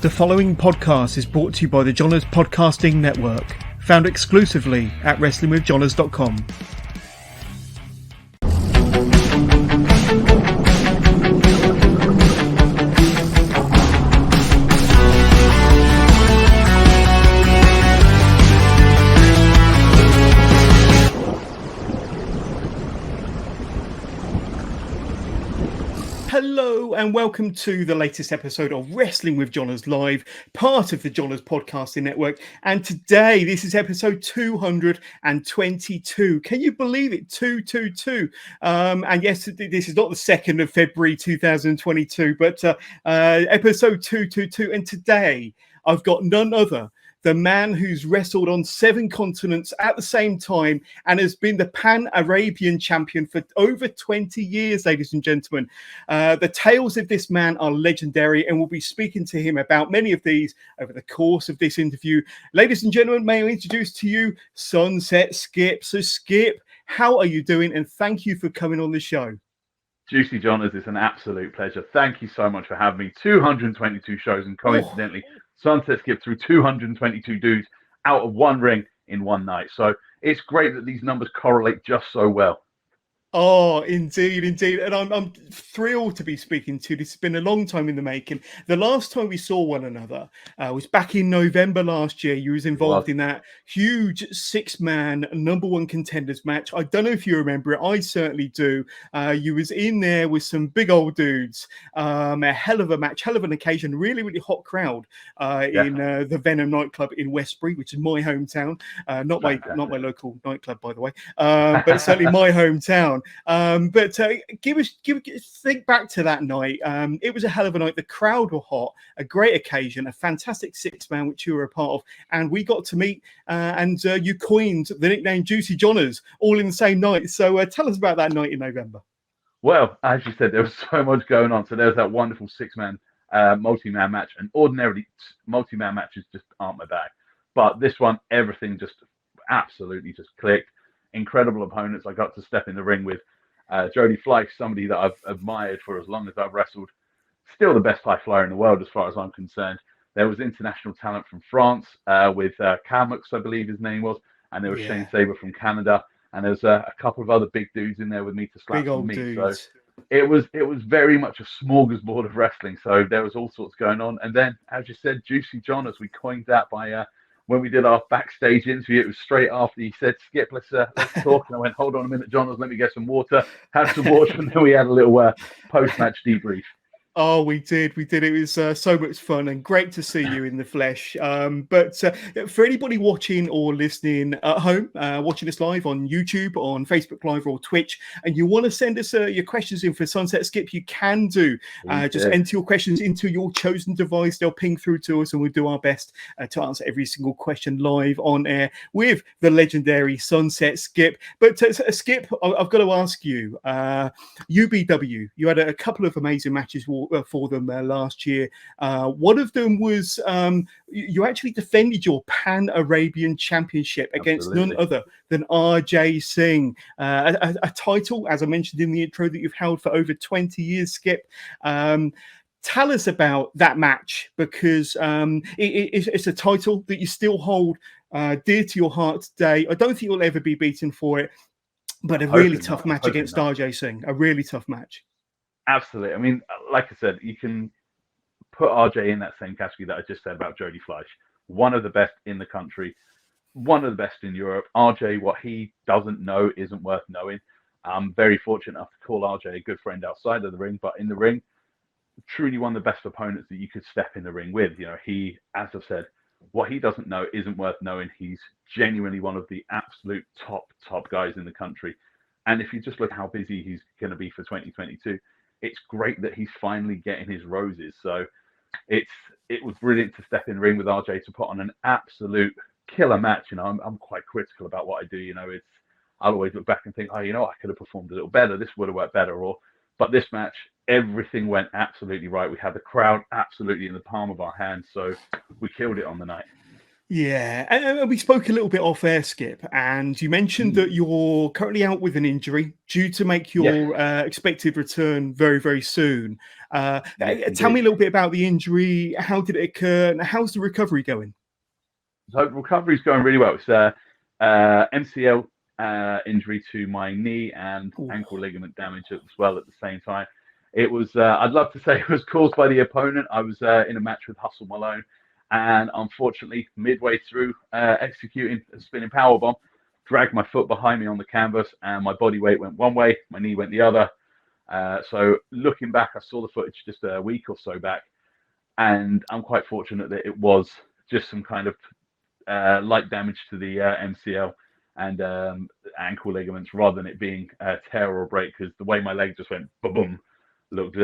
The following podcast is brought to you by the Johners Podcasting Network, found exclusively at WrestlingWithJohners.com. Hello and welcome to the latest episode of Wrestling with Johners Live, part of the Johners Podcasting Network. And today, this is episode 222. Can you believe it? 222. And yes, this is not the 2nd of February 2022, but episode 222. And today, I've got none other. The man who's wrestled on 7 continents at the same time and has been the Pan-Arabian champion for over 20 years, ladies and gentlemen. The tales of this man are legendary, and we'll be speaking to him about many of these over the course of this interview. Ladies and gentlemen, may I introduce to you Sunset Skip. So Skip, how are you doing? And thank you for coming on the show. Juicy Johners, it's an absolute pleasure. Thank you so much for having me. 222 shows, and coincidentally, Sunset Skip through 222 dudes out of one ring in one night. So it's great that these numbers correlate just so well. Oh, indeed. And I'm thrilled to be speaking to you. This has been a long time in the making. The last time we saw one another was back in November last year. You was involved in that huge 6-man number 1 contenders match. I don't know if you remember it. I certainly do. You was in there with some big old dudes. A hell of a match, hell of an occasion. Really, really hot crowd in the Venom nightclub in Westbury, which is my hometown. Not my local nightclub, by the way, but certainly my hometown. Think back to that night. It was a hell of a night. The crowd were hot, a great occasion, a fantastic 6-man, which you were a part of, and we got to meet and you coined the nickname Juicy Johners all in the same night. So tell us about that night in November. Well, as you said, there was so much going on. So there was that wonderful 6-man multi-man match, and ordinarily multi-man matches just aren't my bag. But this one, everything just absolutely just clicked. Incredible opponents. I got to step in the ring with Jody Fleisch, somebody that I've admired for as long as I've wrestled. Still the best high flyer in the world as far as I'm concerned. There was international talent from France with Kamux, I believe his name was, and there was Shane Saber from Canada, and there's a couple of other big dudes in there with me to slap some meat. So it was very much a smorgasbord of wrestling. So there was all sorts going on. And then, as you said, Juicy Johners, we coined that by when we did our backstage interview. It was straight after he said, Skip, let's talk. And I went, hold on a minute, Johners, let me get some water. Had some water, and then we had a little post-match debrief. Oh, we did. It was so much fun and great to see you in the flesh. But for anybody watching or listening at home, watching us live on YouTube, on Facebook Live or Twitch, and you want to send us your questions in for Sunset Skip, you can do. Just enter your questions into your chosen device. They'll ping through to us, and we'll do our best to answer every single question live on air with the legendary Sunset Skip. But Skip, I've got to ask you, UBW, you had a couple of amazing matches for them last year. One of them was you actually defended your Pan-Arabian Championship against none other than RJ Singh, a title, as I mentioned in the intro, that you've held for over 20 years, Skip. Tell us about that match, because it's a title that you still hold dear to your heart today. I don't think you'll ever be beaten for it, but a really tough match against RJ Singh, a really tough match. Absolutely. I mean, like I said, you can put RJ in that same category that I just said about Jody Fleisch. One of the best in the country, one of the best in Europe. RJ, what he doesn't know isn't worth knowing. I'm very fortunate enough to call RJ a good friend outside of the ring, but in the ring, truly one of the best opponents that you could step in the ring with. You know, he, as I've said, what he doesn't know isn't worth knowing. He's genuinely one of the absolute top guys in the country. And if you just look how busy he's going to be for 2022, it's great that he's finally getting his roses. So it was brilliant to step in the ring with RJ to put on an absolute killer match. You know, I'm quite critical about what I do. You know, I'll always look back and think, oh, you know, I could have performed a little better. This would have worked better. But this match, everything went absolutely right. We had the crowd absolutely in the palm of our hands. So we killed it on the night. Yeah, and we spoke a little bit off air, Skip, and you mentioned Mm. that you're currently out with an injury due to make Yes, your expected return very, very soon. yes, Tell me indeed. a little bit about the injury. How did it occur? And how's the recovery going? So recovery's going really well. It's a MCL injury to my knee and Ooh. ankle ligament damage as well at the same time. It was, I'd love to say it was caused by the opponent. I was in a match with Hustle Malone, and unfortunately, midway through executing a spinning power bomb, dragged my foot behind me on the canvas, and my body weight went one way, my knee went the other. So looking back, I saw the footage just a week or so back, and I'm quite fortunate that it was just some kind of light damage to the MCL and ankle ligaments rather than it being a tear or a break, because the way my leg just went boom looked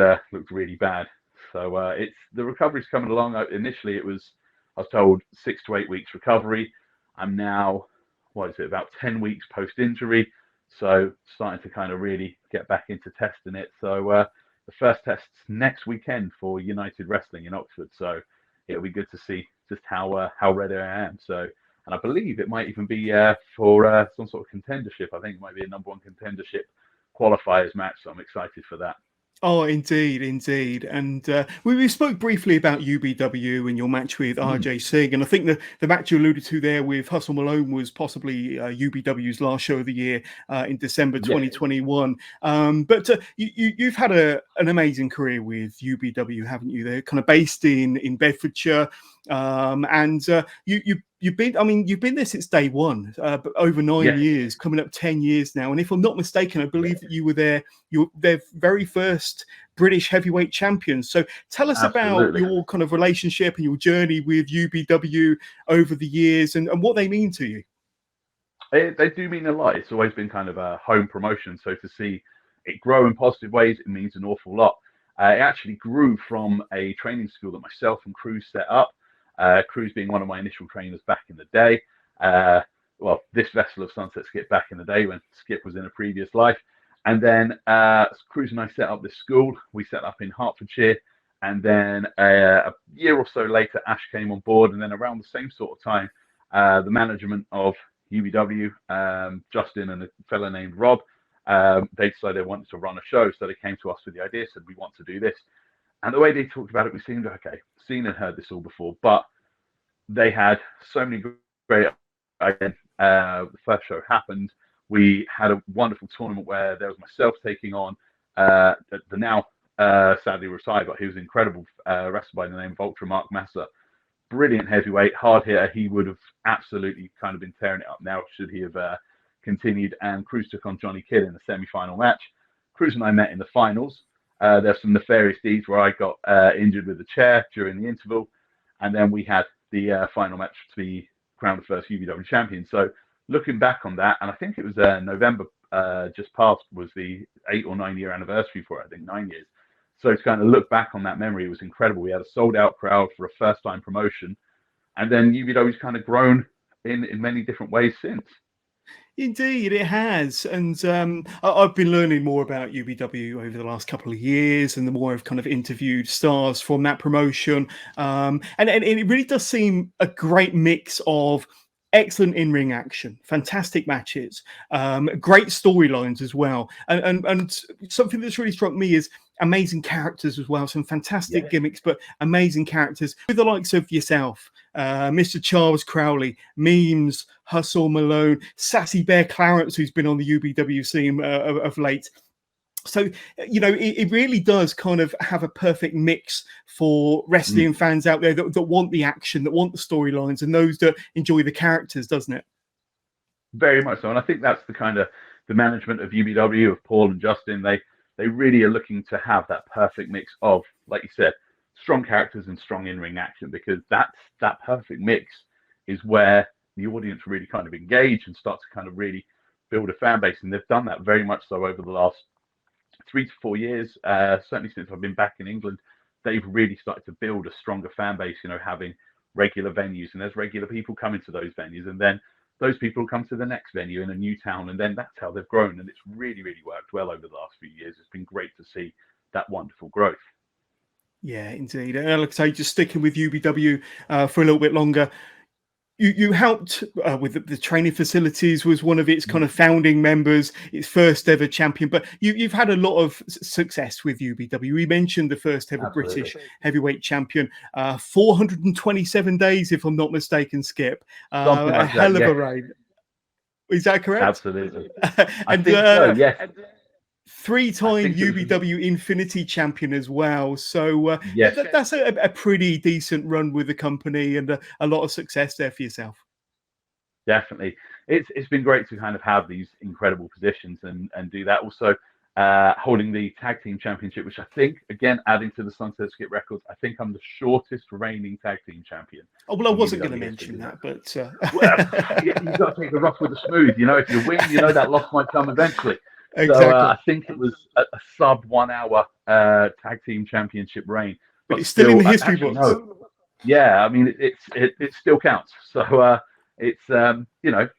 really bad. So it's the recovery's coming along. Initially, I was told 6 to 8 weeks recovery. I'm now, what is it, about 10 weeks post injury, so starting to kind of really get back into testing it. So the first test's next weekend for United Wrestling in Oxford. So it'll be good to see just how ready I am. So, and I believe it might even be for some sort of contendership. I think it might be a number one contendership qualifiers match. So I'm excited for that. Oh, indeed, indeed. And we spoke briefly about UBW and your match with Mm. RJ Singh. And I think the match you alluded to there with Hustle Malone was possibly UBW's last show of the year in December Yes. 2021. But you've had an amazing career with UBW, haven't you? They're kind of based in Bedfordshire. And you've been, I mean, you've been there since day one, but over nine Yes. years, coming up 10 years now. And if I'm not mistaken, I Yeah. believe that you were there, you're their very first British heavyweight champions. So tell us about Absolutely. your kind of relationship and your journey with UBW over the years and what they mean to you. They do mean a lot. It's always been kind of a home promotion. So to see it grow in positive ways, it means an awful lot. It actually grew from a training school that myself and Cruz set up. Cruz being one of my initial trainers back in the day. Uh, well, this vessel of Sunset Skip back in the day when Skip was in a previous life. And then Cruz and I set up this school. We set up in Hertfordshire. And then a year or so later, Ash came on board. And then around the same sort of time, the management of UBW, Justin and a fellow named Rob, they decided they wanted to run a show. So they came to us with the idea, said, we want to do this. And the way they talked about it, we seemed okay, seen and heard this all before, but they had so many great ideas. The first show happened. We had a wonderful tournament where there was myself taking on the now sadly retired, but he was incredible wrestler by the name of Ultra Mark Massa. Brilliant heavyweight, hard hitter. He would have absolutely kind of been tearing it up now should he have continued. And Cruz took on Johnny Kidd in the semi-final match. Cruz and I met in the finals. There's some nefarious deeds where I got injured with a chair during the interval, and then we had the final match to be crowned the first UBW champion. So looking back on that, and I think it was November just past was the 8 or 9 year anniversary for it. I think 9 years. So to kind of look back on that memory, it was incredible. We had a sold out crowd for a first time promotion, and then UBW's kind of grown in many different ways since. Indeed, it has. And I've been learning more about UBW over the last couple of years, and the more I've kind of interviewed stars from that promotion. And it really does seem a great mix of excellent in-ring action, fantastic matches, great storylines as well. And something that's really struck me is amazing characters as well, some fantastic Yeah. gimmicks, but amazing characters with the likes of yourself, Mr. Charles Crowley, Memes, Hustle Malone, Sassy Bear Clarence, who's been on the UBW scene of late. So, it really does kind of have a perfect mix for wrestling fans out there that want the action, that want the storylines, and those that enjoy the characters, doesn't it? Very much so, and I think that's the kind of the management of UBW, of Paul and Justin. They really are looking to have that perfect mix of, like you said, strong characters and strong in-ring action, because that perfect mix is where the audience really kind of engage and start to kind of really build a fan base, and they've done that very much so over the last 3 to 4 years. Certainly since I've been back in England, they've really started to build a stronger fan base. Having regular venues, and there's regular people coming to those venues, and then those people come to the next venue in a new town, and then that's how they've grown. And it's really, really worked well over the last few years. It's been great to see that wonderful growth. Yeah, indeed. And like I say, just sticking with UBW for a little bit longer. you helped with the training facilities, was one of its kind of founding members, its first ever champion. But you've had a lot of success with UBW. We mentioned the first ever Absolutely. British heavyweight champion, 427 days, if I'm not mistaken, Skip. Something like a hell that, of a yes. reign. Is that correct? Absolutely. And I think so, yes. three-time think it was- UBW Infinity champion as well. So Yes. that's a pretty decent run with the company, and a lot of success there for yourself. Definitely. It's been great to kind of have these incredible positions and do that. Also, holding the tag team championship, which I think, again, adding to the Sunset Skip records, I think I'm the shortest reigning tag team champion. Oh, well, I in wasn't going to UBW mention history. that, but Well, you've got to take the rough with the smooth. You know, if you win, you know that loss might come eventually. exactly. So I think it was a sub 1 hour tag team championship reign. But it's still in the history actually, books. no. Yeah, I mean, it still counts. So it's you know,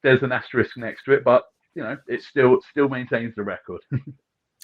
there's an asterisk next to it, but you know, it still maintains the record.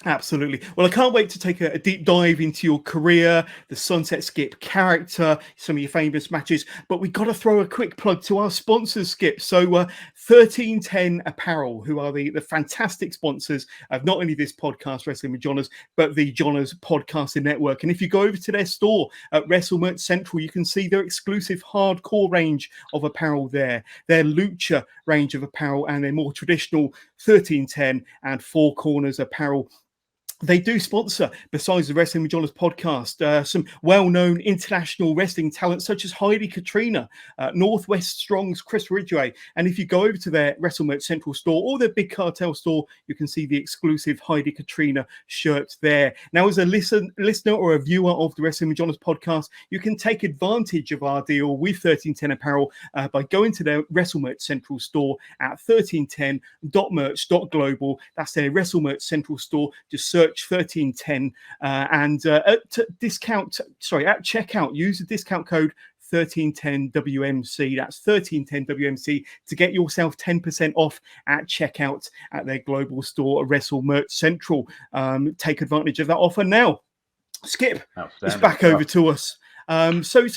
Absolutely. Well, I can't wait to take a deep dive into your career, the Sunset Skip character, some of your famous matches. But we've got to throw a quick plug to our sponsors, Skip. So 1310 Apparel, who are the fantastic sponsors of not only this podcast, Wrestling with Johners, but the Johners Podcasting Network. And if you go over to their store at WrestleMerch Central, you can see their exclusive hardcore range of apparel there, their Lucha range of apparel, and their more traditional 1310 and Four Corners apparel. They do sponsor, besides the Wrestling with Johners podcast, some well-known international wrestling talent such as Heidi Katrina, Northwest Strong's Chris Ridgway. And if you go over to their WrestleMerch Central store or their Big Cartel store, you can see the exclusive Heidi Katrina shirt there. Now, as a listener or a viewer of the Wrestling with Johners podcast, you can take advantage of our deal with 1310 Apparel by going to their WrestleMerch Central store at 1310.merch.global. That's their WrestleMerch Central store. Just search 1310 and at checkout, use the discount code 1310WMC. That's 1310WMC to get yourself 10% off at checkout at their global store, WrestleMerch Central. Take advantage of that offer now. Skip, it's back over to us. So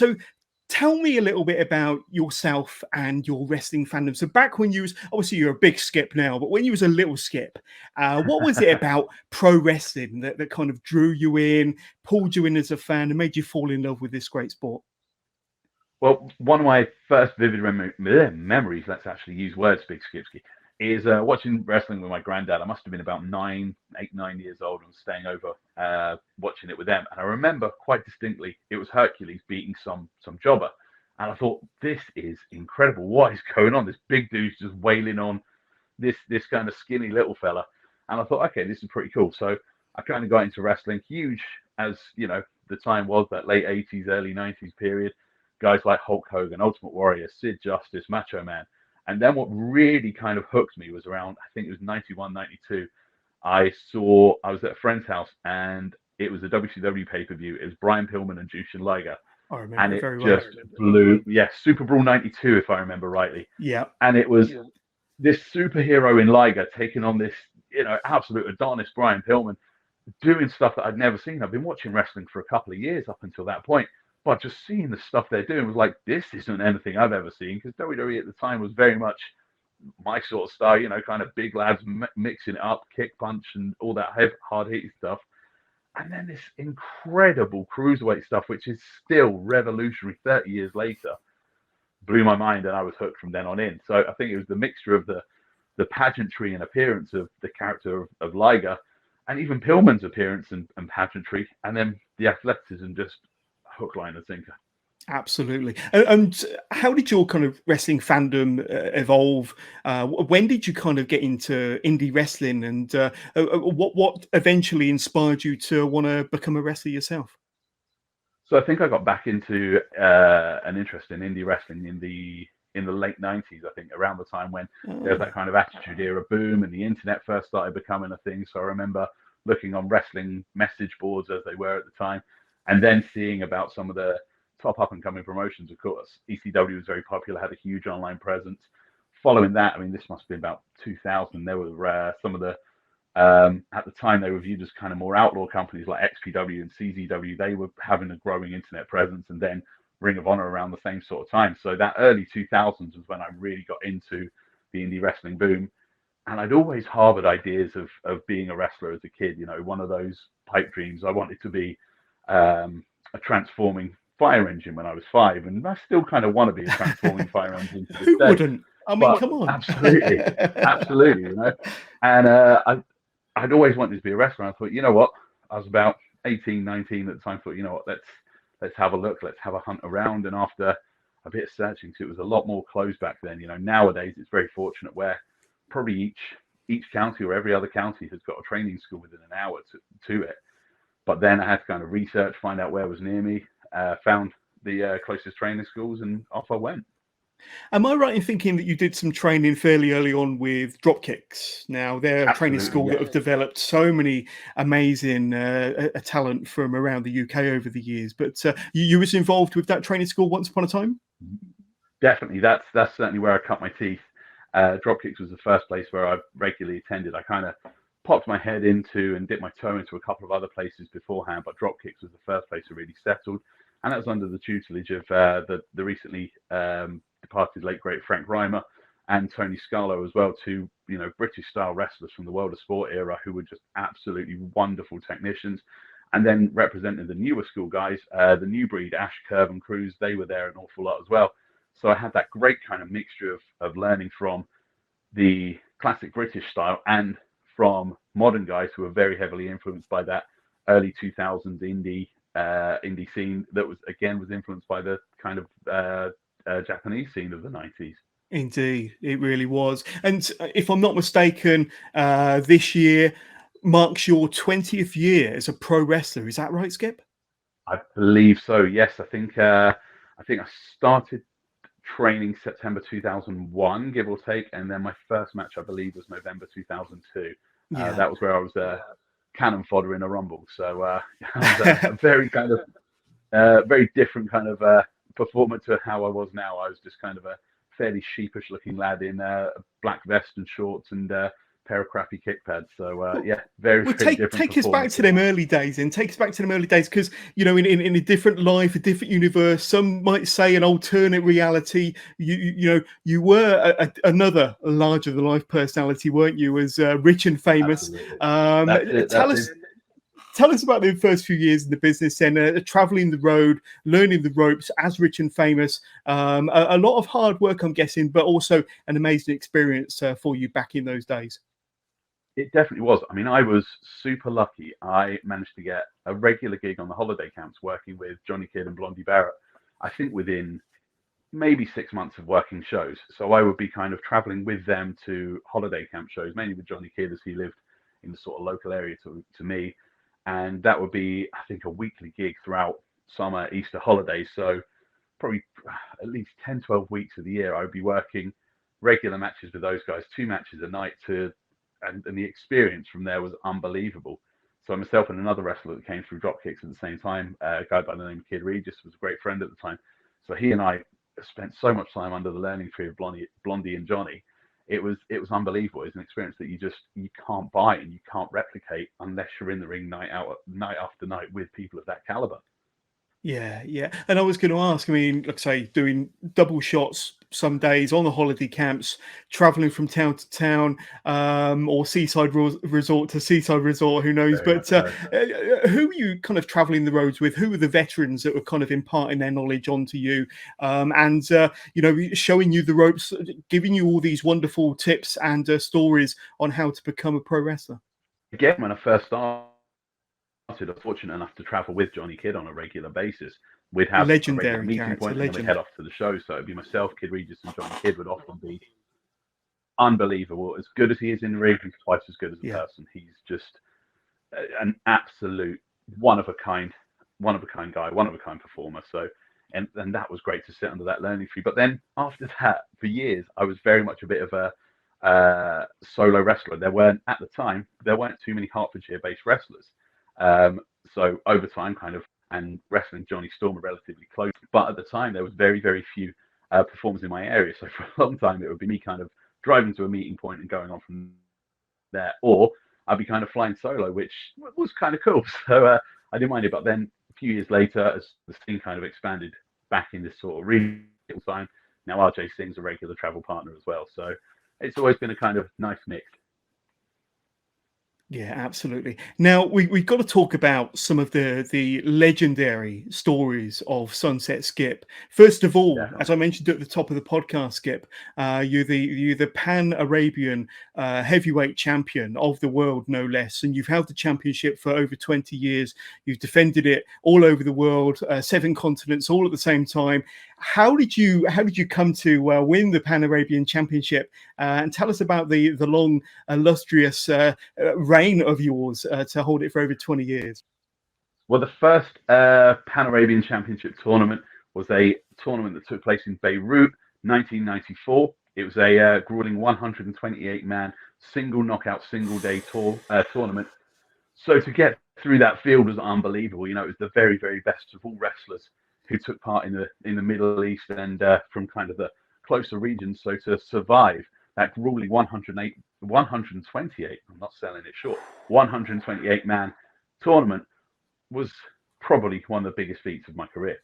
tell me a little bit about yourself and your wrestling fandom. So back when obviously you're a big Skip now, but when you was a little Skip, what was it about pro wrestling that kind of drew you in, pulled you in as a fan, and made you fall in love with this great sport? Well, one of my first vivid memories, let's actually use words, Big Skipski, is watching wrestling with my granddad. I must have been about 9 years old and staying over watching it with them. And I remember quite distinctly, it was Hercules beating some jobber. And I thought, this is incredible. What is going on? This big dude's just wailing on this kind of skinny little fella. And I thought, okay, this is pretty cool. So I kind of got into wrestling, huge as, you know, the time was, that late 80s, early 90s period. Guys like Hulk Hogan, Ultimate Warrior, Sid Justice, Macho Man. And then what really kind of hooked me was around, I think it was 91, 92. I was at a friend's house and it was a WCW pay-per-view. It was Brian Pillman and Jushin Liger. I remember and it very well. just blew, Super Brawl 92, if I remember rightly. Yeah. And it was this superhero in Liger taking on this, you know, absolute Adonis Brian Pillman, doing stuff that I'd never seen. I've been watching wrestling for a couple of years up until that point. But just seeing the stuff they're doing was like, this isn't anything I've ever seen, because WWE at the time was very much my sort of style, you know, kind of big lads mixing it up, kick punch and all that hard-hitting stuff. And then this incredible cruiserweight stuff, which is still revolutionary 30 years later, blew my mind, and I was hooked from then on in. So I think it was the mixture of the pageantry and appearance of the character of Liger, and even Pillman's appearance and pageantry, and then the athleticism, just hook, line, and sinker. Absolutely. And how did your kind of wrestling fandom evolve? When did you kind of get into indie wrestling, and what eventually inspired you to want to become a wrestler yourself? So I think I got back into an interest in indie wrestling in the late 90s, I think, around the time when there was that kind of Attitude Era boom and the internet first started becoming a thing. So I remember looking on wrestling message boards, as they were at the time, and then seeing about some of the top up-and-coming promotions. Of course, ECW was very popular, had a huge online presence. Following that, I mean, this must have been about 2000, there were some of the, at the time, they were viewed as kind of more outlaw companies like XPW and CZW. They were having a growing internet presence, and then Ring of Honor around the same sort of time. So that early 2000s was when I really got into the indie wrestling boom. And I'd always harbored ideas of being a wrestler as a kid. You know, one of those pipe dreams. I wanted to be a transforming fire engine when I was 5, and I still kind of want to be a transforming fire engine to this Who day. wouldn't? I mean, But come on. absolutely, absolutely, you know. And I'd always wanted to be a wrestler. And I thought, you know what? I was about 18, 19 at the time. I thought, you know what? Let's have a look. Let's have a hunt around. And after a bit of searching, so it was a lot more closed back then. You know, nowadays it's very fortunate where probably each county or every other county has got a training school within an hour to it. But then I had to kind of research, find out where was near me, found the closest training schools, and off I went. Am I right in thinking that you did some training fairly early on with Dropkicks? Now, they're a training Absolutely, school that yeah. have developed so many amazing talent from around the UK over the years. But you was involved with that training school once upon a time? Definitely, that's certainly where I cut my teeth. Dropkicks was the first place where I regularly attended. I kind of popped my head into and dipped my toe into a couple of other places beforehand, but Dropkicks was the first place I really settled, and that was under the tutelage of the recently departed late great Frank Reimer and Tony Scalo as well, two British style wrestlers from the World of Sport era who were just absolutely wonderful technicians. And then representing the newer school guys, the new breed, Ash, Curve and Cruz, they were there an awful lot as well. So I had that great kind of mixture of learning from the classic British style and from modern guys who were very heavily influenced by that early 2000s indie scene that was influenced by the kind of Japanese scene of the 90s. Indeed, it really was. And if I'm not mistaken, this year marks your 20th year as a pro wrestler. Is that right, Skip? I believe so. Yes, I think I started training September 2001, give or take, and then my first match, I believe, was November 2002. Yeah. That was where I was cannon fodder in a rumble. So I was a very kind of very different kind of performer to how I was now. I was just kind of a fairly sheepish looking lad in a black vest and shorts and pair of crappy kick pads. So yeah, very different. Take us back to them early days, and take us back to them early days, because in a different life, a different universe, some might say an alternate reality. You were another larger than life personality, weren't you? As rich and famous. Tell us about the first few years in the business and traveling the road, learning the ropes as rich and famous. A lot of hard work, I'm guessing, but also an amazing experience for you back in those days. It definitely was. I mean, I was super lucky. I managed to get a regular gig on the holiday camps working with Johnny Kidd and Blondie Barrett, I think within maybe 6 months of working shows. So I would be kind of traveling with them to holiday camp shows, mainly with Johnny Kidd as he lived in the sort of local area to me. And that would be, I think, a weekly gig throughout summer, Easter holidays. So probably at least 10, 12 weeks of the year, I would be working regular matches with those guys, 2 matches a night and the experience from there was unbelievable. So myself and another wrestler that came through Dropkicks at the same time, a guy by the name of Kid Regis, was a great friend at the time. So he and I spent so much time under the learning tree of Blondie and Johnny. It was unbelievable. It's an experience that you can't buy and you can't replicate unless you're in the ring night after night with people of that caliber. Yeah. And I was going to ask, I mean, like I say, doing double shots some days on the holiday camps, traveling from town to town, or seaside resort to seaside resort, who knows? But who were you kind of traveling the roads with? Who were the veterans that were kind of imparting their knowledge onto you, and showing you the ropes, giving you all these wonderful tips and stories on how to become a pro wrestler? Again, when I first started, I was fortunate enough to travel with Johnny Kidd on a regular basis. We'd have legendary a regular meeting point and then we'd head off to the show. So it'd be myself, Kid Regis, and Johnny Kidd would often be unbelievable. As good as he is in the ring, he's twice as good as a person. He's just an absolute one of a kind guy, one of a kind performer. So and that was great to sit under that learning tree. But then after that, for years, I was very much a bit of a solo wrestler. At the time there weren't too many Hertfordshire-based wrestlers. So over time, and wrestling Johnny Storm were relatively close, but at the time there was very, very few performers in my area. So for a long time, it would be me kind of driving to a meeting point and going on from there, or I'd be kind of flying solo, which was kind of cool. So I didn't mind it. But then a few years later, as the scene kind of expanded back in this sort of real time. Now RJ Singh's a regular travel partner as well. So it's always been a kind of nice mix. Yeah, absolutely. Now we've got to talk about some of the legendary stories of Sunset Skip. First of all, Definitely. as I mentioned at the top of the podcast, Skip, you're the Pan Arabian heavyweight champion of the world, no less, and you've held the championship for over 20 years. You've defended it all over the world, 7 continents, all at the same time. How did you come to win the Pan Arabian Championship? And tell us about the long, illustrious reign of yours to hold it for over 20 years. Well, the first Pan Arabian Championship tournament was a tournament that took place in Beirut, 1994. It was a grueling 128-man single knockout, single day tournament. So to get through that field was unbelievable. You know, it was the very, very best of all wrestlers who took part in the Middle East and from kind of the closer regions. So to survive that grueling 128, I'm not selling it short, 128-man tournament was probably one of the biggest feats of my career.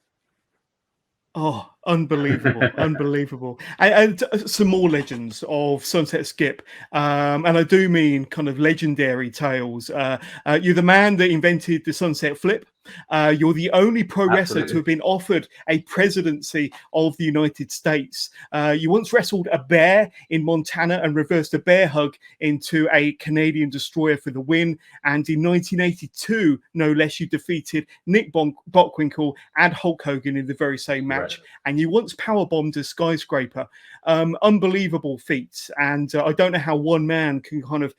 Oh, unbelievable, unbelievable. And some more legends of Sunset Skip. And I do mean kind of legendary tales. You're the man that invented the Sunset Flip. You're the only pro wrestler to have been offered a presidency of the United States. You once wrestled a bear in Montana and reversed a bear hug into a Canadian destroyer for the win. And in 1982, no less, you defeated Nick Bockwinkel and Hulk Hogan in the very same match. Right. And you once powerbombed a skyscraper. Unbelievable feats. And I don't know how one man can kind of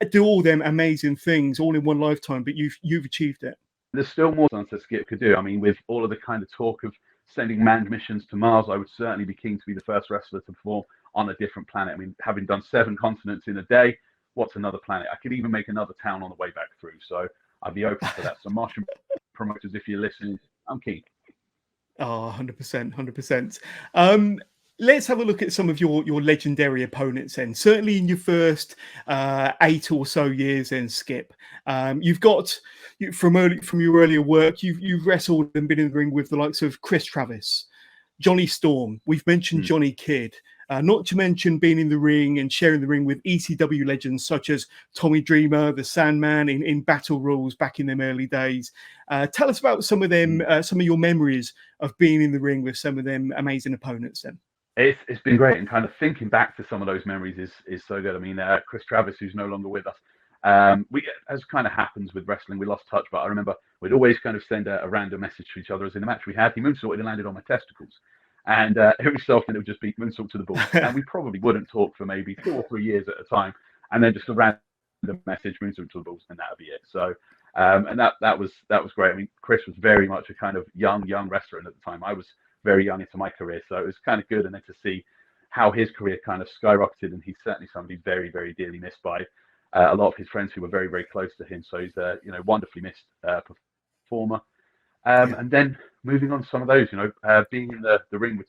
do all them amazing things all in one lifetime, but you've achieved it. There's still more Sunset Skip could do. I mean, with all of the kind of talk of sending manned missions to Mars, I would certainly be keen to be the first wrestler to perform on a different planet. I mean, having done 7 continents in a day, what's another planet? I could even make another town on the way back through. So I'd be open for that. So Martian promoters, if you're listening, I'm keen. Oh, 100%, 100%. Let's have a look at some of your legendary opponents then. Certainly in your first 8 or so years in Skip, you've got from your earlier work, you've wrestled and been in the ring with the likes of Chris Travis, Johnny Storm. We've mentioned Johnny Kidd. Not to mention being in the ring and sharing the ring with ECW legends such as Tommy Dreamer, the Sandman in Battle Rules back in them early days. Tell us about some of them, some of your memories of being in the ring with some of them amazing opponents then. It's been great, and kind of thinking back to some of those memories is so good. I mean, Chris Travis, who's no longer with us, as kind of happens with wrestling, we lost touch, but I remember we'd always kind of send a random message to each other. As in the match we had, he moonsaulted and landed on my testicles. And every so often it would just be moonsault to the balls. And we probably wouldn't talk for maybe 2 or 3 years at a time. And then just a random message, moonsault to the balls, and that would be it. So, and that was great. I mean, Chris was very much a kind of young wrestler. And at the time, I was very young into my career. So it was kind of good. And then to see how his career kind of skyrocketed. And he's certainly somebody very, very dearly missed by a lot of his friends who were very, very close to him. So he's a wonderfully missed performer. And then moving on to some of those, being in the ring with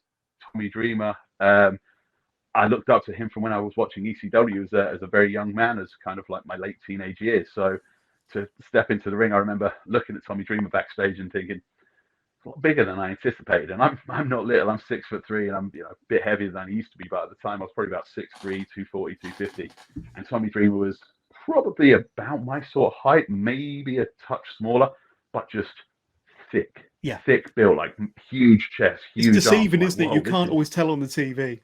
Tommy Dreamer, I looked up to him from when I was watching ECW as a very young man, as kind of like my late teenage years. So to step into the ring, I remember looking at Tommy Dreamer backstage and thinking, a lot bigger than I anticipated. And I'm not little. I'm 6'3", and I'm a bit heavier than I used to be. But at the time, I was probably about 6'3", 240, 250. And Tommy Dreamer was probably about my sort of height, maybe a touch smaller, but just thick build, like huge chest, huge It's deceiving, arms. Isn't it? You can't always tell on the TV.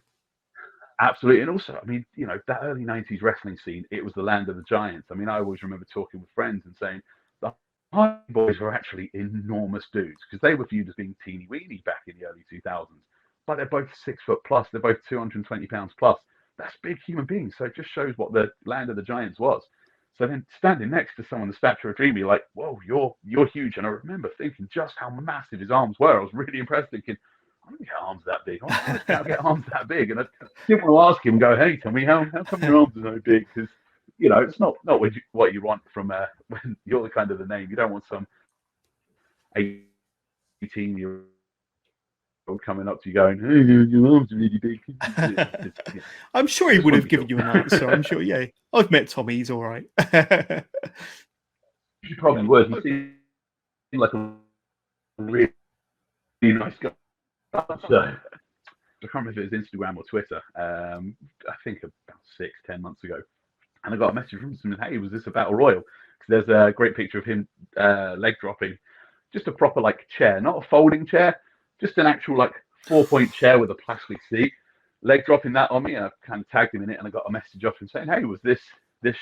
Absolutely. And also, I mean, that early 90s wrestling scene, it was the land of the giants. I mean, I always remember talking with friends and saying the Hardy Boys were actually enormous dudes, because they were viewed as being teeny weeny back in the early 2000s. But they're both 6 foot plus. They're both 220 pounds plus. That's big human beings. So it just shows what the land of the giants was. So then standing next to someone the stature of Dreamy, like, whoa, you're huge. And I remember thinking just how massive his arms were. I was really impressed, thinking, I don't get arms that big. I don't get arms that big. And I didn't want to ask him, go, hey, Tommy, how come your arms are so big? Because, it's not what you want from when you're the kind of the name. You don't want some 18-year-old coming up to you going, hey, your arms are really big. I'm sure he would have given you an answer. I'm sure, yeah. I've met Tommy. He's all right. You probably would. He seemed like a really nice guy. So, I can't remember if it was Instagram or Twitter. I think about 6-10 months ago, and I got a message from someone, "Hey, was this a battle royal?" Because there's a great picture of him leg dropping, just a proper like chair, not a folding chair, just an actual like 4-point chair with a plastic seat. Leg dropping that on me, and I kind of tagged him in it, and I got a message off him saying, "Hey, was this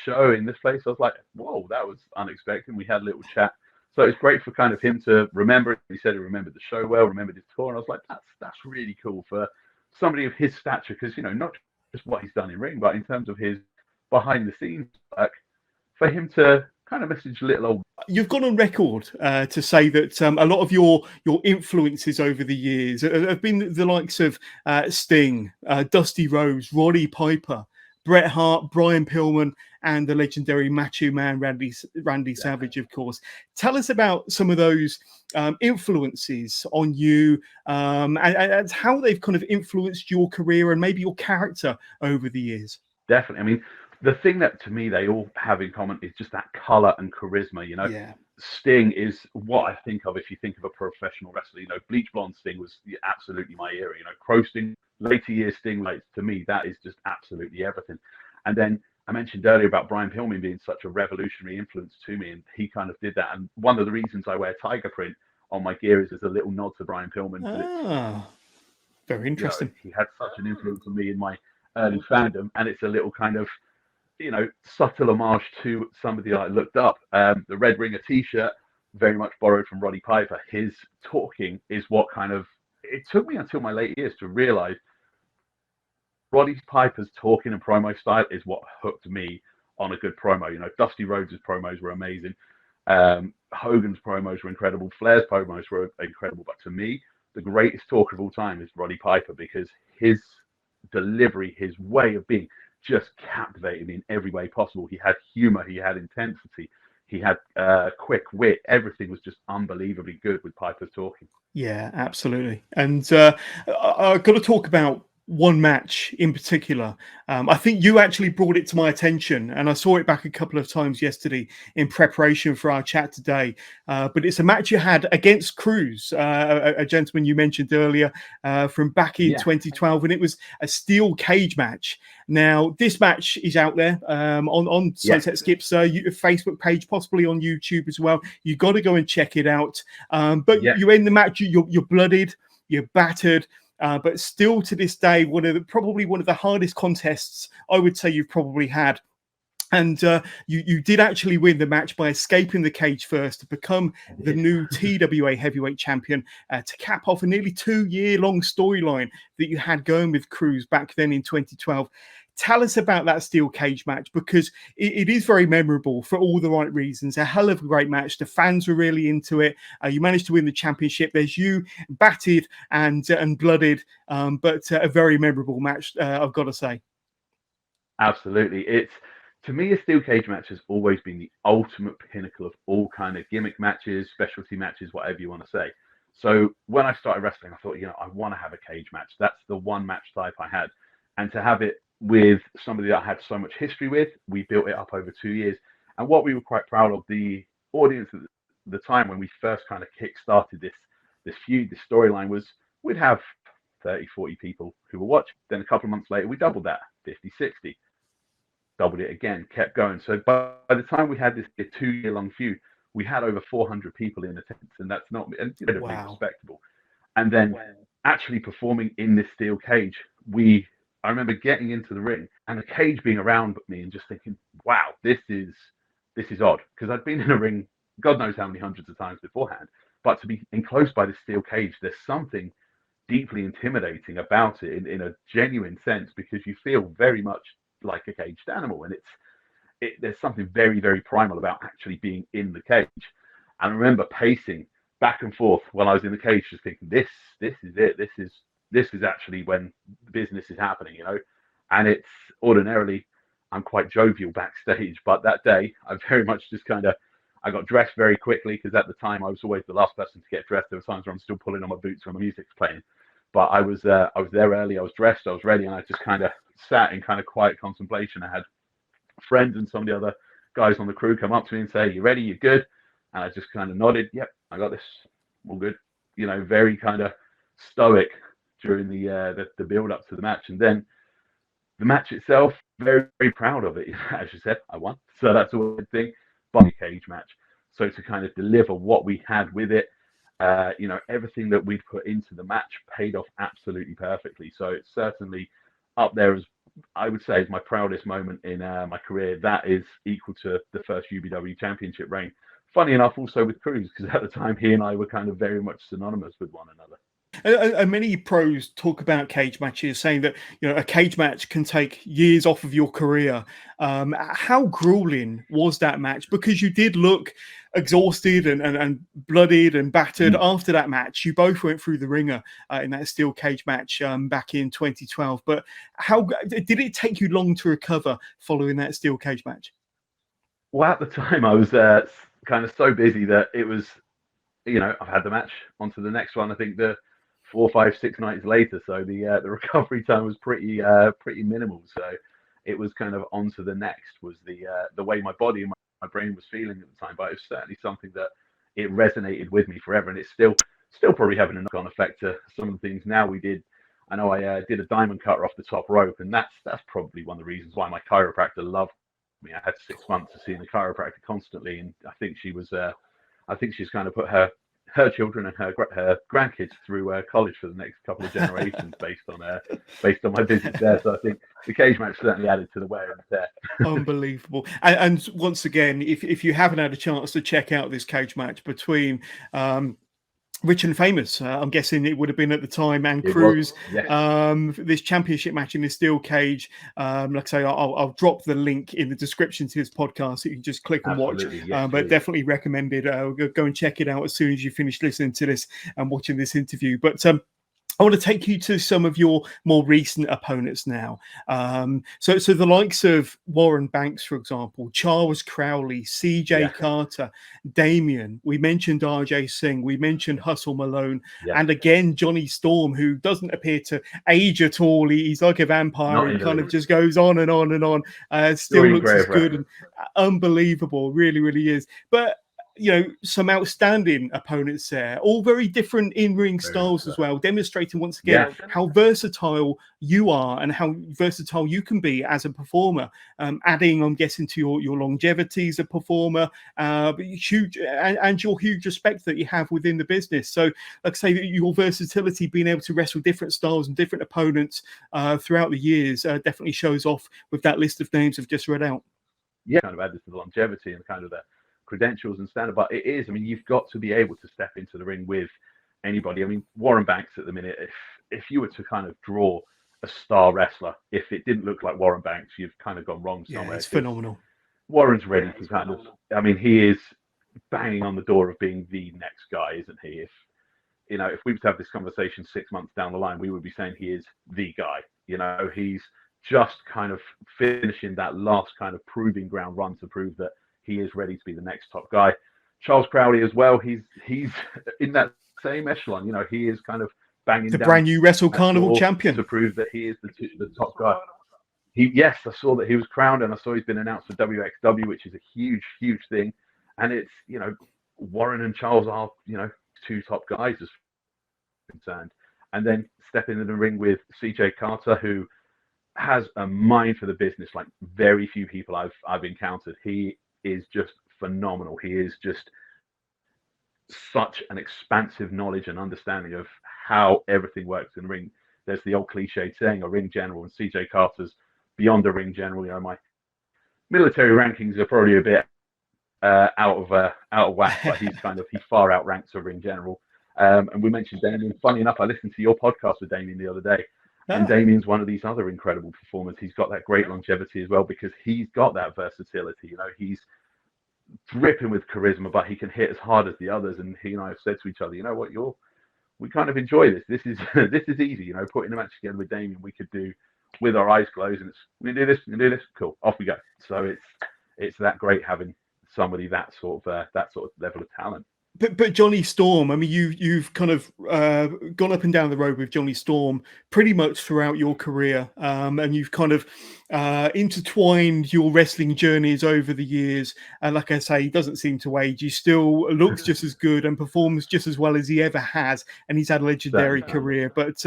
show in this place?" I was like, "Whoa, that was unexpected." We had a little chat. So it's great for kind of him to remember. He said he remembered the show well, remembered his tour, and I was like, that's really cool for somebody of his stature, because not just what he's done in ring, but in terms of his behind the scenes work, for him to kind of message little old. You've gone on record to say that a lot of your influences over the years have been the likes of Sting, Dusty Rhodes, Roddy Piper, Bret Hart, Brian Pillman, and the legendary Macho Man Randy Savage, of course. Tell us about some of those influences on you, and how they've kind of influenced your career and maybe your character over the years. Definitely. I mean, the thing that to me they all have in common is just that color and charisma. Yeah. Sting is what I think of if you think of a professional wrestler. Bleach Blonde Sting was absolutely my era. Crow Sting, later years Sting, like to me that is just absolutely everything. And then I mentioned earlier about Brian Pillman being such a revolutionary influence to me, and he kind of did that. And one of the reasons I wear tiger print on my gear is as a little nod to Brian Pillman. Very interesting. He had such an influence on me in my early fandom, and it's a little kind of subtle homage to somebody I looked up. The Red Ringer T-shirt, very much borrowed from Roddy Piper. His talking is what kind of, it took me until my late years to realize Roddy Piper's talking and promo style is what hooked me on a good promo. Dusty Rhodes' promos were amazing. Hogan's promos were incredible. Flair's promos were incredible. But to me, the greatest talker of all time is Roddy Piper, because his delivery, his way of being, just captivated me in every way possible. He had humor, he had intensity, he had quick wit. Everything was just unbelievably good with Piper's talking. Yeah, absolutely. And I've got to talk about one match in particular. I think you actually brought it to my attention, and I saw it back a couple of times yesterday in preparation for our chat today. But it's a match you had against Cruz, a gentleman you mentioned earlier from back in 2012, and it was a steel cage match. Now, this match is out there on Sunset Skip's Facebook page, possibly on YouTube as well. You got to go and check it out. But you end the match, you're blooded, you're battered. But still to this day, probably one of the hardest contests I would say you've probably had. And you did actually win the match by escaping the cage first to become the new TWA heavyweight champion, to cap off a nearly 2-year-long storyline that you had going with Cruz back then in 2012. Tell us about that steel cage match, because it is very memorable for all the right reasons. A hell of a great match. The fans were really into it. You managed to win the championship. There's you battered and blooded, but a very memorable match, I've got to say. Absolutely. To me, a steel cage match has always been the ultimate pinnacle of all kind of gimmick matches, specialty matches, whatever you want to say. So when I started wrestling, I thought, I want to have a cage match. That's the one match type I had. And to have it with somebody that I had so much history with, we built it up over 2 years. And what we were quite proud of, the audience at the time when we first kind of kick-started this feud, this storyline, was we'd have 30, 40 people who were watching. Then a couple of months later, we doubled that, 50, 60. Doubled it again, kept going. So by the time we had this 2-year-long feud, we had over 400 people in attendance, and that's not incredibly respectable. And then actually performing in this steel cage, I remember getting into the ring and the cage being around me and just thinking, wow, this is odd. Because I'd been in a ring, God knows how many hundreds of times beforehand, but to be enclosed by this steel cage, there's something deeply intimidating about it in a genuine sense, because you feel very much like a caged animal. And there's something very, very primal about actually being in the cage. And I remember pacing back and forth while I was in the cage, just thinking, this is it. This is actually when business is happening, and it's ordinarily, I'm quite jovial backstage, but that day I very much just I got dressed very quickly, because at the time I was always the last person to get dressed. There were times where I'm still pulling on my boots when the music's playing, but I was there early, I was dressed, I was ready, and I just kind of sat in kind of quiet contemplation. I had friends and some of the other guys on the crew come up to me and say, "You ready? You good?" And I just kind of nodded, "Yep, I got this, all good." Very kind of stoic during the build up to the match, and then the match itself, very, very proud of it. As you said, I won, so that's a good thing. But a cage match, so to kind of deliver what we had with it, everything that we'd put into the match paid off absolutely perfectly. So it's certainly up there as I would say is my proudest moment in my career. That is equal to the first UBW Championship reign. Funny enough, also with Cruz, because at the time he and I were kind of very much synonymous with one another. And many pros talk about cage matches, saying that a cage match can take years off of your career. How grueling was that match? Because you did look exhausted and bloodied and battered after that match. You both went through the ringer in that steel cage match back in 2012. But how did it take you long to recover following that steel cage match? Well, at the time, I was kind of so busy that it was, I've had the match, onto the next one. I think the 4, 5, 6 nights later, so the recovery time was pretty minimal. So it was kind of on to the next. Was the way my body and my brain was feeling at the time. But it was certainly something that it resonated with me forever, and it's still probably having a knock-on effect to some of the things now we did. I know I did a diamond cutter off the top rope, and that's probably one of the reasons why my chiropractor loved me. I had 6 months of seeing the chiropractor constantly, and I think she's kind of put her children and her grandkids through college for the next couple of generations based on my visits there. So I think the cage match certainly added to the wear and tear. Unbelievable. And once again, if you haven't had a chance to check out this cage match between Rich and Famous, I'm guessing it would have been at the time, and Cruz, yes. This championship match in the steel cage. Like I say, I'll drop the link in the description to this podcast so you can just click and watch. Yes, but definitely recommended. Go and check it out as soon as you finish listening to this and watching this interview. But I want to take you to some of your more recent opponents now. So the likes of Warren Banks, for example, Charles Crowley, CJ Carter, Damien. We mentioned RJ Singh. We mentioned Hustle Malone. And again, Johnny Storm, who doesn't appear to age at all. He's like a vampire. He kind of just goes on and on and on. Still looks as good and unbelievable. Really, really is. But some outstanding opponents there, all very different in-ring styles as well, demonstrating once again how versatile you are and how versatile you can be as a performer, adding, I'm guessing, to your longevity as a performer, huge and your huge respect that you have within the business. So like I say, that your versatility, being able to wrestle different styles and different opponents throughout the years definitely shows off with that list of names I've just read out. Kind of added to the longevity and kind of the credentials and standard, but it is, you've got to be able to step into the ring with anybody. Warren Banks at the minute, if you were to kind of draw a star wrestler, if it didn't look like Warren Banks, you've kind of gone wrong somewhere. It's phenomenal. Warren's ready to kind of, he is banging on the door of being the next guy, isn't he? If we were to have this conversation 6 months down the line, we would be saying he is the guy. He's just kind of finishing that last kind of proving ground run to prove that he is ready to be the next top guy. Charles Crowley as well. He's in that same echelon. He is kind of banging the brand new Wrestle Carnival champion to prove that he is the top guy. I saw that he was crowned, and I saw he's been announced for WXW, which is a huge, huge thing. And it's Warren and Charles are two top guys as concerned. And then step into the ring with CJ Carter, who has a mind for the business like very few people I've encountered. He is just phenomenal. He is just such an expansive knowledge and understanding of how everything works in the ring. There's the old cliche saying, a ring general, and CJ Carter's beyond a ring general. My military rankings are probably a bit out of whack, but he far outranks a ring general. And we mentioned Damien. Funny enough, I listened to your podcast with Damien the other day. And Damien's one of these other incredible performers. He's got that great longevity as well because he's got that versatility. He's dripping with charisma, but he can hit as hard as the others. And he and I have said to each other, you know what, we kind of enjoy this. This is easy. Putting a match together with Damien, we could do with our eyes closed, and we can do this, cool, off we go. So it's that great having somebody that sort of level of talent. But Johnny Storm, I mean, you've kind of gone up and down the road with Johnny Storm pretty much throughout your career, and you've kind of intertwined your wrestling journeys over the years. And like I say, he doesn't seem to age. He still looks just as good and performs just as well as he ever has, and he's had a legendary Certainly. career. But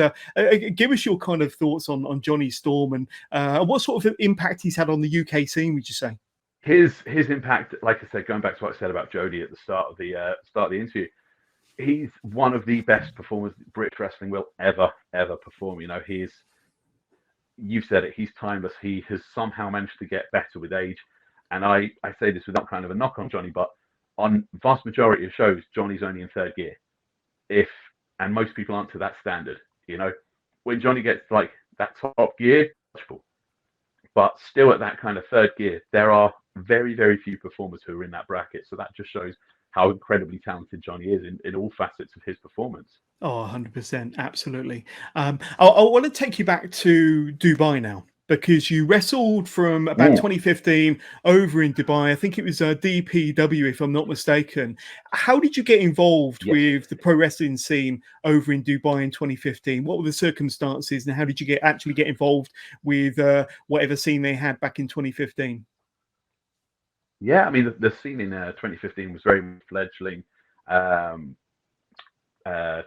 give us your kind of thoughts on Johnny Storm and what sort of impact he's had on the UK scene, would you say? His impact, like I said, going back to what I said about Jody at the start of the interview, he's one of the best performers British wrestling will ever perform. You know, you've said it, he's timeless. He has somehow managed to get better with age. And I say this without kind of a knock on Johnny, but on vast majority of shows, Johnny's only in third gear. And most people aren't to that standard. You know, when Johnny gets like that top gear, but still at that kind of third gear, there are very few performers who are in that bracket. So that just shows how incredibly talented Johnny is in all facets of his performance. Oh, 100%. Absolutely. I want to take you back to Dubai now because you wrestled from about 2015 over in Dubai. I think it was DPW, if I'm not mistaken. How did you get involved with the pro wrestling scene over in Dubai in 2015? What were the circumstances and how did you actually get involved with whatever scene they had back in 2015? Yeah, I mean, the scene in 2015 was very much fledgling.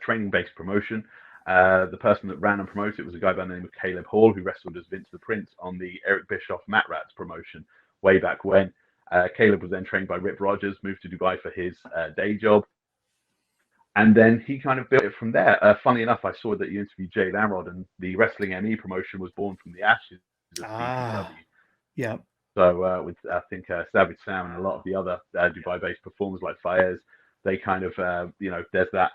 Training-based promotion. The person that ran and promoted it was a guy by the name of Caleb Hall, who wrestled as Vince the Prince on the Eric Bischoff Mat Rats promotion way back when. Caleb was then trained by Rip Rogers, moved to Dubai for his day job. And then he kind of built it from there. Funny enough, I saw that you interviewed Jade Amrod, and the Wrestling ME promotion was born from the ashes of DPW. Yeah. So with, I think, Savage Sam and a lot of the other Dubai-based performers like Fayez, they kind of, there's that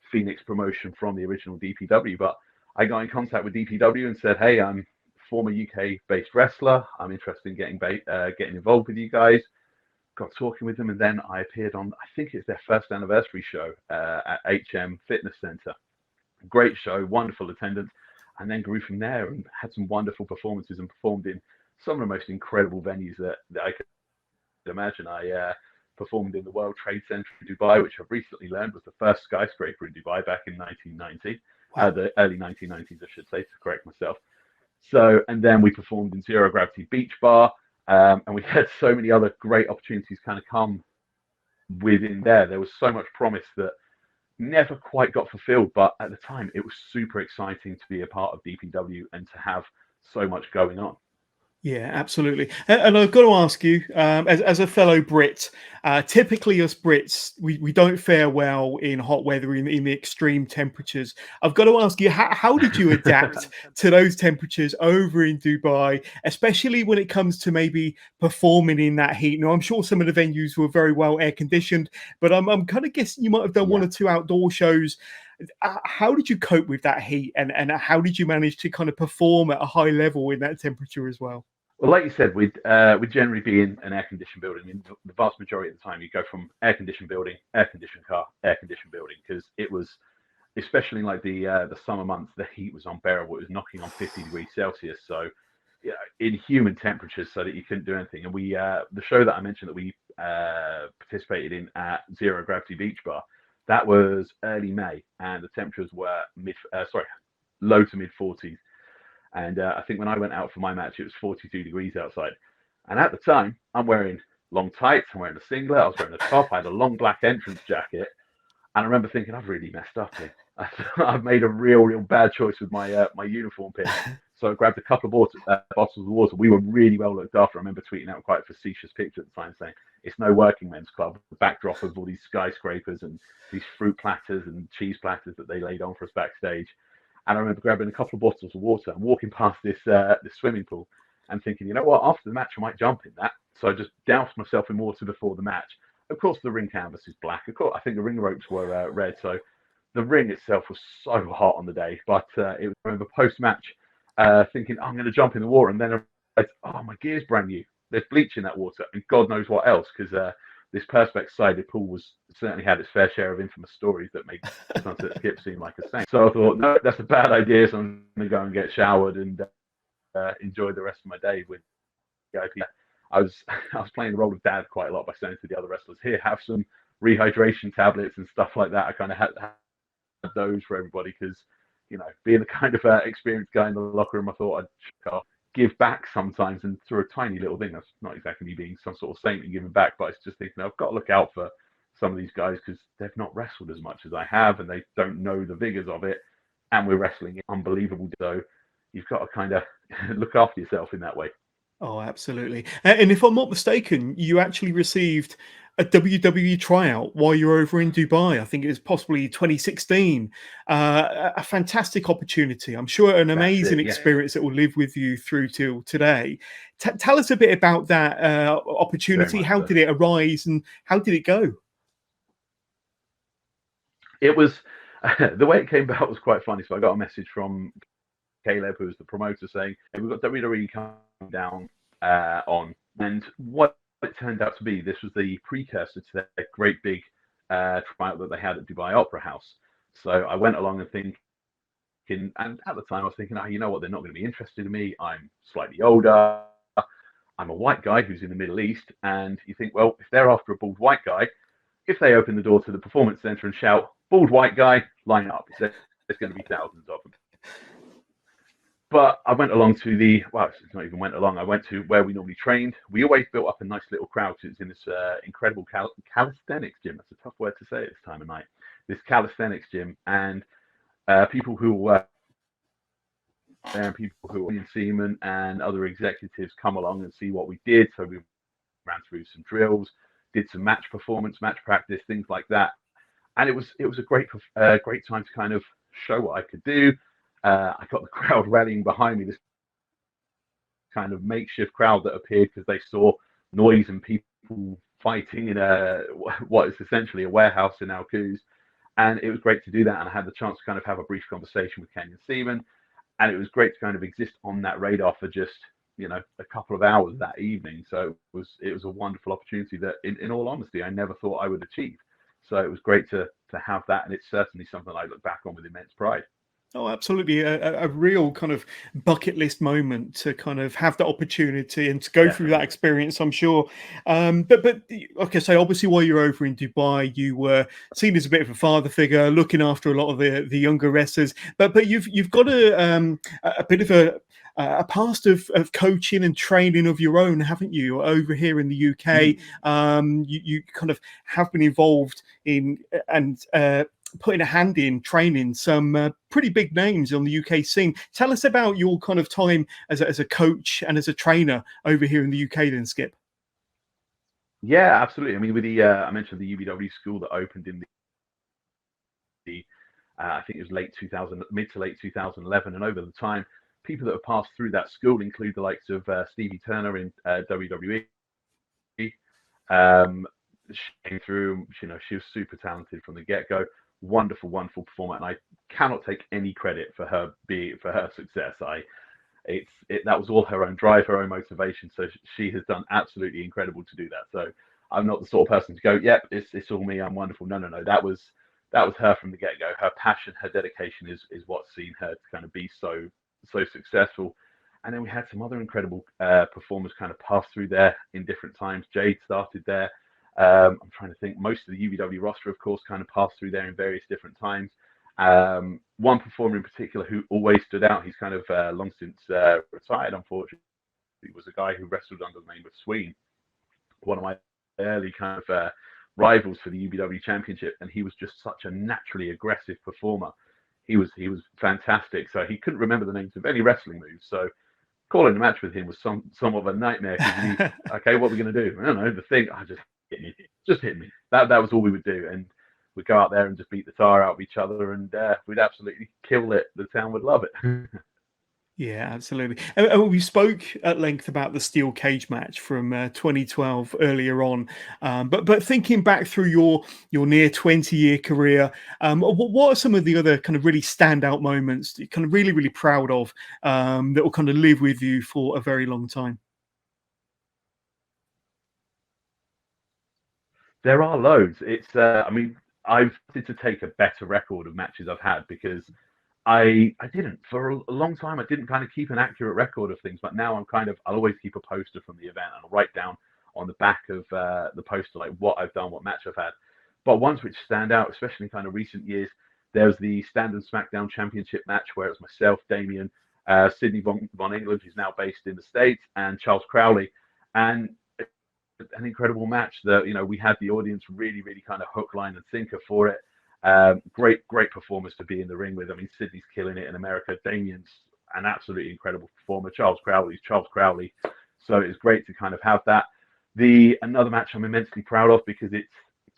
Phoenix promotion from the original DPW. But I got in contact with DPW and said, hey, I'm a former UK-based wrestler. I'm interested in getting involved with you guys. Got talking with them, and then I appeared on, I think it's their first anniversary show at HM Fitness Center. Great show, wonderful attendance, and then grew from there and had some wonderful performances and performed in some of the most incredible venues that I could imagine. I performed in the World Trade Center in Dubai, which I've recently learned was the first skyscraper in Dubai back in 1990, the early 1990s, I should say, to correct myself. So, and then we performed in Zero Gravity Beach Bar, and we had so many other great opportunities kind of come within there. There was so much promise that never quite got fulfilled, but at the time it was super exciting to be a part of DPW and to have so much going on. Yeah, absolutely. And I've got to ask you, as a fellow Brit, typically us Brits, we don't fare well in hot weather, in the extreme temperatures. I've got to ask you, how did you adapt to those temperatures over in Dubai, especially when it comes to maybe performing in that heat? Now, I'm sure some of the venues were very well air conditioned, but I'm kind of guessing you might have done one or two outdoor shows. How did you cope with that heat, and how did you manage to kind of perform at a high level in that temperature as well? Well, like you said, we'd generally be in an air-conditioned building. I mean, the vast majority of the time, you go from air-conditioned building, air-conditioned car, air-conditioned building, because it was, especially in like the summer months, the heat was unbearable. It was knocking on 50 degrees Celsius, so in human temperatures, so that you couldn't do anything. And we, the show that I mentioned that we participated in at Zero Gravity Beach Bar, that was early May, and the temperatures were low to mid 40s. And I think when I went out for my match, it was 42 degrees outside. And at the time, I'm wearing long tights, I'm wearing a singlet, I was wearing a top, I had a long black entrance jacket. And I remember thinking, I've really messed up here. I've made a real bad choice with my my uniform pin. So I grabbed a couple of bottles of water. We were really well looked after. I remember tweeting out quite a facetious picture at the time saying, it's no working men's club. The backdrop of all these skyscrapers and these fruit platters and cheese platters that they laid on for us backstage. And I remember grabbing a couple of bottles of water and walking past this swimming pool and thinking, you know what, after the match, I might jump in that. So I just doused myself in water before the match. Of course, the ring canvas is black. Of course, I think the ring ropes were red. So the ring itself was so hot on the day. But I remember post-match thinking, I'm going to jump in the water. And then I realized, oh, my gear's brand new. There's bleach in that water and God knows what else, because this Perspex-sided pool certainly had its fair share of infamous stories that make Sunset Skip seem like a saint. So I thought, no, that's a bad idea. So I'm going to go and get showered and enjoy the rest of my day with VIP. I was playing the role of dad quite a lot by saying to the other wrestlers, here, have some rehydration tablets and stuff like that. I kind of had those for everybody because, being the kind of experienced guy in the locker room, I thought I'd give back sometimes, and through a tiny little thing. That's not exactly me being some sort of saint and giving back, but it's just thinking I've got to look out for some of these guys because they've not wrestled as much as I have, and they don't know the vigors of it, and we're wrestling it unbelievable. So you've got to kind of look after yourself in that way. Oh, absolutely. And if I'm not mistaken, you actually received a WWE tryout while you were over in Dubai. I think it was possibly 2016. A fantastic opportunity. I'm sure an amazing experience that will live with you through till today. Tell us a bit about that opportunity. How did it arise and how did it go? It was the way it came about was quite funny. So I got a message from Caleb, who was the promoter, saying, hey, we've got WWE coming down on. And what it turned out to be, this was the precursor to that great big tryout that they had at Dubai Opera House. So I went along and thinking, and at the time I was thinking, you know what, they're not going to be interested in me. I'm slightly older. I'm a white guy who's in the Middle East. And you think, well, if they're after a bald white guy, if they open the door to the performance center and shout, bald white guy, line up, there's going to be thousands of them. But I went along to it's not even went along. I went to where we normally trained. We always built up a nice little crowd because it's in this incredible calisthenics gym. That's a tough word to say at this time of night. This calisthenics gym, and people who were there, and people who were in Seaman and other executives come along and see what we did. So we ran through some drills, did some match performance, match practice, things like that. And it was a great time to kind of show what I could do. I got the crowd rallying behind me, this kind of makeshift crowd that appeared because they saw noise and people fighting in what is essentially a warehouse in Al Quoz. And it was great to do that. And I had the chance to kind of have a brief conversation with Kenyon Seaman. And it was great to kind of exist on that radar for just, a couple of hours that evening. So it was a wonderful opportunity that, in all honesty, I never thought I would achieve. So it was great to have that. And it's certainly something I look back on with immense pride. Oh, absolutely. A real kind of bucket list moment to kind of have that opportunity and to go through that experience, I'm sure. But like I say, obviously while you're over in Dubai, you were seen as a bit of a father figure, looking after a lot of the younger wrestlers. But you've got a bit of a past of coaching and training of your own, haven't you, over here in the UK? You kind of have been involved in and putting a hand in training some pretty big names on the UK scene. Tell us about your kind of time as a coach and as a trainer over here in the UK then, Skip. Yeah, absolutely. I mean, with I mentioned the UBW school that opened in the I think it was mid to late 2011, and over the time, people that have passed through that school include the likes of Stevie Turner in WWE. She came through, she was super talented from the get-go. Wonderful performer, and I cannot take any credit for her success. That was all her own drive, her own motivation. So she has done absolutely incredible to do that. So I'm not the sort of person to go, yep, it's all me, I'm wonderful. No. That was her from the get-go. Her passion, her dedication is what's seen her to kind of be so successful. And then we had some other incredible performers kind of pass through there in different times. Jade started there. I'm trying to think. Most of the UBW roster, of course, kind of passed through there in various different times. One performer in particular who always stood out, he's kind of long since retired, unfortunately, was a guy who wrestled under the name of Sween, one of my early kind of rivals for the UBW Championship, and he was just such a naturally aggressive performer. He was fantastic. So he couldn't remember the names of any wrestling moves. So calling a match with him was some of a nightmare. Okay, what are we going to do? I don't know. The thing, just hit me. That was all we would do, and we'd go out there and just beat the tar out of each other, and we'd absolutely kill it. The town would love it. Yeah, absolutely. And we spoke at length about the steel cage match from 2012 earlier on. But thinking back through your near 20-year career, what are some of the other kind of really standout moments that you're kind of really, really proud of that will kind of live with you for a very long time? There are loads. It's, I mean, I've wanted to take a better record of matches I've had because I didn't for a long time. I didn't kind of keep an accurate record of things, but now I'll always keep a poster from the event and I'll write down on the back of the poster like what I've done, what match I've had. But ones which stand out, especially in kind of recent years, there was the Stand and SmackDown Championship match where it was myself, Damien, Sydney Von England, who's now based in the States, and Charles Crowley. And an incredible match that, we had the audience really, really kind of hook, line, and sinker for it. Great performers to be in the ring with. I mean, Sydney's killing it in America. Damien's an absolutely incredible performer. Charles Crowley. So it's great to kind of have that. Another match I'm immensely proud of because it's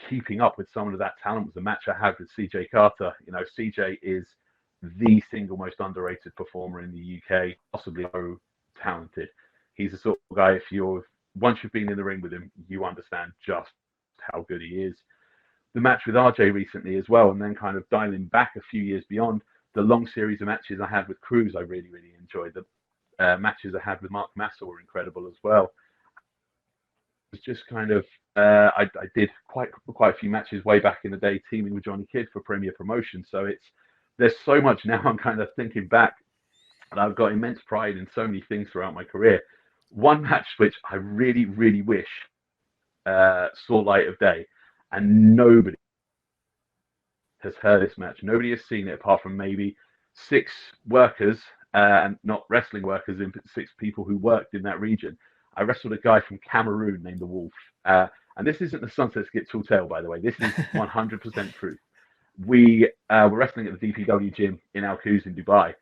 keeping up with some of that talent was the match I had with CJ Carter. CJ is the single most underrated performer in the UK, possibly so talented. He's the sort of guy, once you've been in the ring with him, you understand just how good he is. The match with RJ recently as well, and then kind of dialing back a few years beyond, the long series of matches I had with Cruz, I really, really enjoyed. The matches I had with Mark Massa were incredible as well. It's just kind of, I did quite a few matches way back in the day, teaming with Johnny Kidd for Premier Promotion. So there's so much now. I'm kind of thinking back, and I've got immense pride in so many things throughout my career. One match which I really, really wish saw light of day, and nobody has heard this match. Nobody has seen it apart from maybe 6 workers, and not wrestling workers, 6 people who worked in that region. I wrestled a guy from Cameroon named the Wolf. And this isn't the Sunset Skip Tall Tale, by the way. This is 100% truth. We were wrestling at the DPW gym in Al Quoz in Dubai.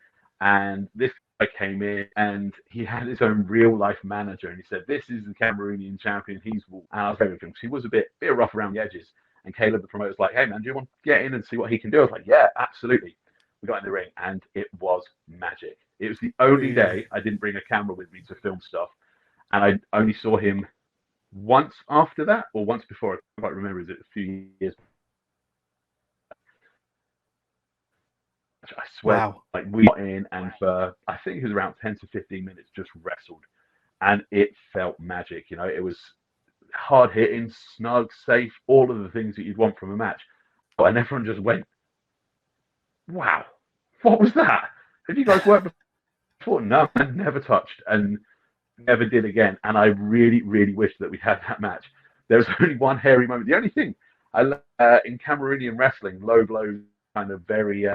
And this guy came in and he had his own real life manager. And he said, "This is the Cameroonian champion. He's Wolf." And I was very confused. He was a bit rough around the edges. And Caleb, the promoter, was like, "Hey, man, do you want to get in and see what he can do?" I was like, "Yeah, absolutely." We got in the ring and it was magic. It was the only day I didn't bring a camera with me to film stuff. And I only saw him once after that, or once before. I can't quite remember. Is it a few years? I swear, Wow. like we got in and for, I think it was around 10 to 15 minutes, just wrestled. And it felt magic. It was hard hitting, snug, safe, all of the things that you'd want from a match. And everyone just went, "Wow, what was that? Have you guys worked before?" No, I never touched and never did again. And I really, really wish that we had that match. There was only one hairy moment. The only thing in Cameroonian wrestling, low blows kind of very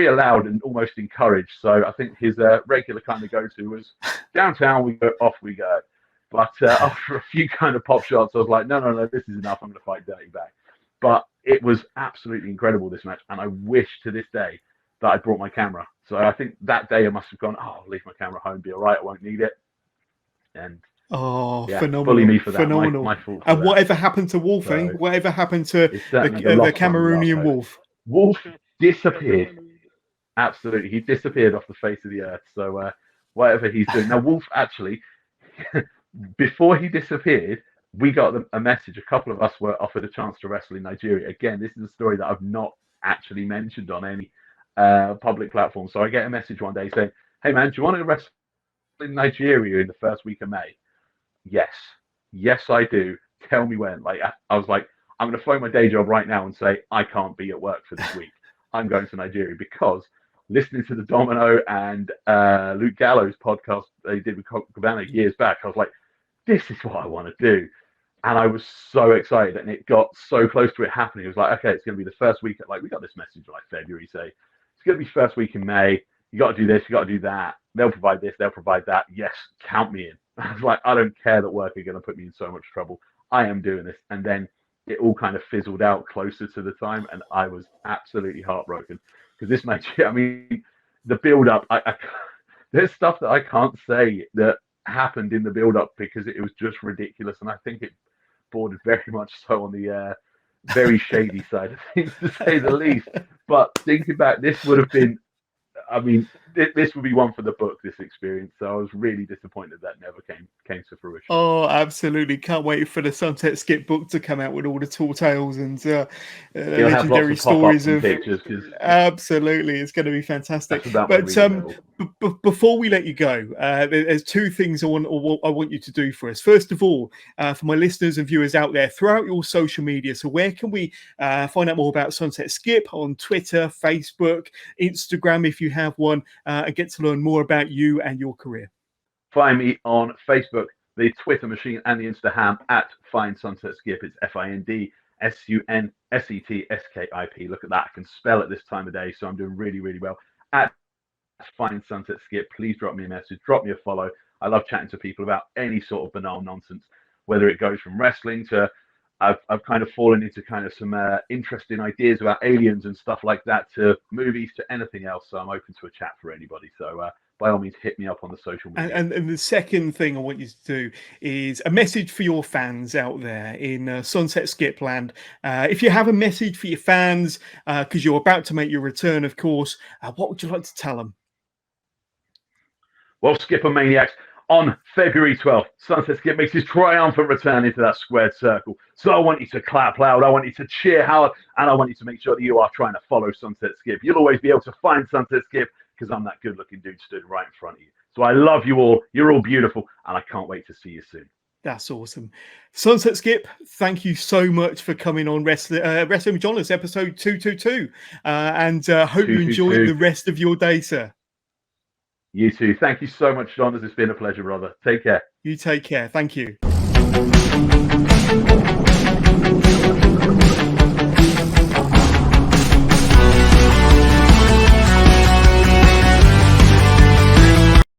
allowed and almost encouraged. So I think his regular kind of go-to was downtown, we go, off we go. But after a few kind of pop shots, I was like, no, this is enough. I'm going to fight Dirty back. But it was absolutely incredible, this match. And I wish to this day that I brought my camera. So I think that day I must have gone, I'll leave my camera home, be all right, I won't need it. And phenomenal! Bully me for that. Phenomenal. My fault. And whatever happened to Wolf? Whatever happened to the Cameroonian Wolf? Wolf disappeared. Absolutely, he disappeared off the face of the earth. So whatever he's doing now, Wolf actually, before he disappeared, we got a message. A couple of us were offered a chance to wrestle in Nigeria. Again, this is a story that I've not actually mentioned on any public platform. So I get a message one day saying, "Hey man, do you want to wrestle in Nigeria in the first week of May?" Yes, I do. Tell me when. Like I was like, I'm going to phone my day job right now and say I can't be at work for this week. I'm going to Nigeria, because listening to the Domino and Luke Gallows podcast they did with Cabana years back, I was like, this is what I want to do. And I was so excited, and it got so close to it happening. It was like, okay, it's going to be the first week. Like we got this message like February, say it's going to be first week in May. You got to do this, you got to do that. They'll provide this, they'll provide that. Yes, count me in. I was like, I don't care that work are going to put me in so much trouble. I am doing this. And then it all kind of fizzled out closer to the time, and I was absolutely heartbroken because this match, I mean, the build-up, there's stuff that I can't say that happened in the build-up because it was just ridiculous, and I think it bordered very much so on the very shady side of things, to say the least. But thinking back, this would have been, I mean, this would be one for the book, this experience. So I was really disappointed that never came to fruition. Oh, absolutely. Can't wait for the Sunset Skip book to come out with all the tall tales and legendary stories of pictures. Absolutely. It's going to be fantastic. But before we let you go, there's 2 things I want you to do for us. First of all, for my listeners and viewers out there, throughout your social media. So where can we find out more about Sunset Skip? On Twitter, Facebook, Instagram, if you have one, and get to learn more about you and your career? Find me on Facebook, the Twitter machine, and the Instagram at Find Sunset Skip. It's SUNSETSKIP. Look at that. I can spell at this time of day, so I'm doing really, really well. At Find Sunset Skip, please drop me a message, drop me a follow. I love chatting to people about any sort of banal nonsense, whether it goes from wrestling to I've kind of fallen into kind of some interesting ideas about aliens and stuff like that, to movies, to anything else. So I'm open to a chat for anybody. So by all means, hit me up on the social media. And the second thing I want you to do is a message for your fans out there in Sunset Skip land. If you have a message for your fans, because you're about to make your return, of course, what would you like to tell them? Well, Skipper Maniacs, on February 12th, Sunset Skip makes his triumphant return into that squared circle. So I want you to clap loud, I want you to cheer hard, and I want you to make sure that you are trying to follow Sunset Skip. You'll always be able to find Sunset Skip because I'm that good-looking dude stood right in front of you. So I love you all. You're all beautiful, and I can't wait to see you soon. That's awesome. Sunset Skip, thank you so much for coming on Wrestling with Johnless, episode 222. And hope you enjoy the rest of your day, sir. You too. Thank you so much, John. It's been a pleasure, brother. Take care. You take care. Thank you.